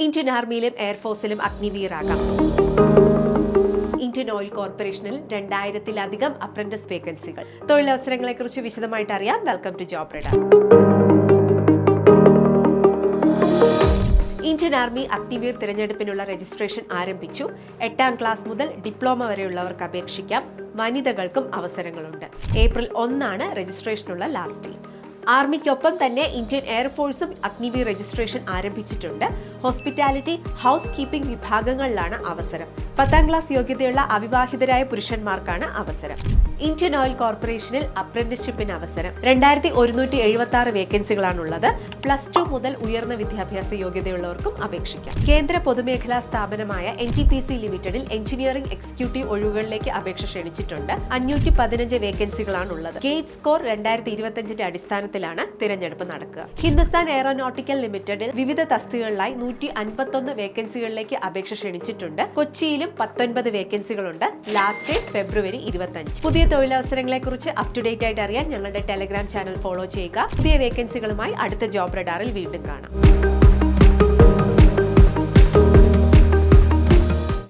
Indian ആർമിയിലും എയർഫോഴ്സിലും അഗ്നിവീറാകാം. ഇന്ത്യൻ ഓയിൽ കോർപ്പറേഷനിൽ 2000-ലധികം അപ്രന്റീസ് വേക്കൻസികൾ. തൊഴിലവസരങ്ങളെക്കുറിച്ച് വിശദമായിട്ട് അറിയാം. Welcome to job radar. Indian army Agniveer തിരഞ്ഞെടുപ്പിനുള്ള രജിസ്ട്രേഷൻ ആരംഭിച്ചു. 8ാം ക്ലാസ് മുതൽ ഡിപ്ലോമ വരെയുള്ളവർക്ക് അപേക്ഷിക്കാം. വനിതകൾക്കും അവസരങ്ങളുണ്ട്. ഏപ്രിൽ 1 രജിസ്ട്രേഷനുള്ള ലാസ്റ്റ് ഡേറ്റ്. ആർമിക്കൊപ്പം തന്നെ ഇന്ത്യൻ എയർഫോഴ്സും അഗ്നിവീർ രജിസ്ട്രേഷൻ ആരംഭിച്ചിട്ടുണ്ട്. ഹോസ്പിറ്റാലിറ്റി, ഹൗസ് കീപ്പിംഗ് വിഭാഗങ്ങളിലാണ് അവസരം. 10ാം ക്ലാസ് യോഗ്യതയുള്ള അവിവാഹിതരായ പുരുഷന്മാർക്കാണ് അവസരം. ഇന്ത്യൻ ഓയിൽ കോർപ്പറേഷനിൽ അപ്രന്റീസ്ഷിപ്പിന് അവസരം. 2176 വേക്കൻസികളാണുള്ളത്. +2 മുതൽ ഉയർന്ന വിദ്യാഭ്യാസ യോഗ്യതയുള്ളവർക്കും അപേക്ഷിക്കാം. കേന്ദ്ര പൊതുമേഖലാ സ്ഥാപനമായ NTPC ലിമിറ്റഡിൽ എഞ്ചിനീയറിംഗ് എക്സിക്യൂട്ടീവ് ഒഴിവുകളിലേക്ക് അപേക്ഷ ക്ഷണിച്ചിട്ടുണ്ട്. 515 വേക്കൻസികളാണുള്ളത്. ഗേറ്റ് സ്കോർ 2025 അടിസ്ഥാനത്തിലാണ് തിരഞ്ഞെടുപ്പ് നടക്കുക. ഹിന്ദുസ്ഥാൻ എയറോനോട്ടിക്കൽ ലിമിറ്റഡിൽ വിവിധ തസ്തികകളിലായി 151 വേക്കൻസികളിലേക്ക് അപേക്ഷ ക്ഷണിച്ചിട്ടുണ്ട്. കൊച്ചിയിലും 19 വേക്കൻസികളുണ്ട്. ലാസ്റ്റ് ഡേറ്റ് ഫെബ്രുവരി 25. പുതിയ തൊഴിലവസരങ്ങളെക്കുറിച്ച് അപ് ടു ഡേറ്റ് ആയിട്ട് അറിയാൻ ഞങ്ങളുടെ ടെലഗ്രാം ചാനൽ ഫോളോ ചെയ്യുക. പുതിയ വേക്കൻസികളുമായി അടുത്ത ജോബ് റഡാറിൽ വീണ്ടും കാണാം.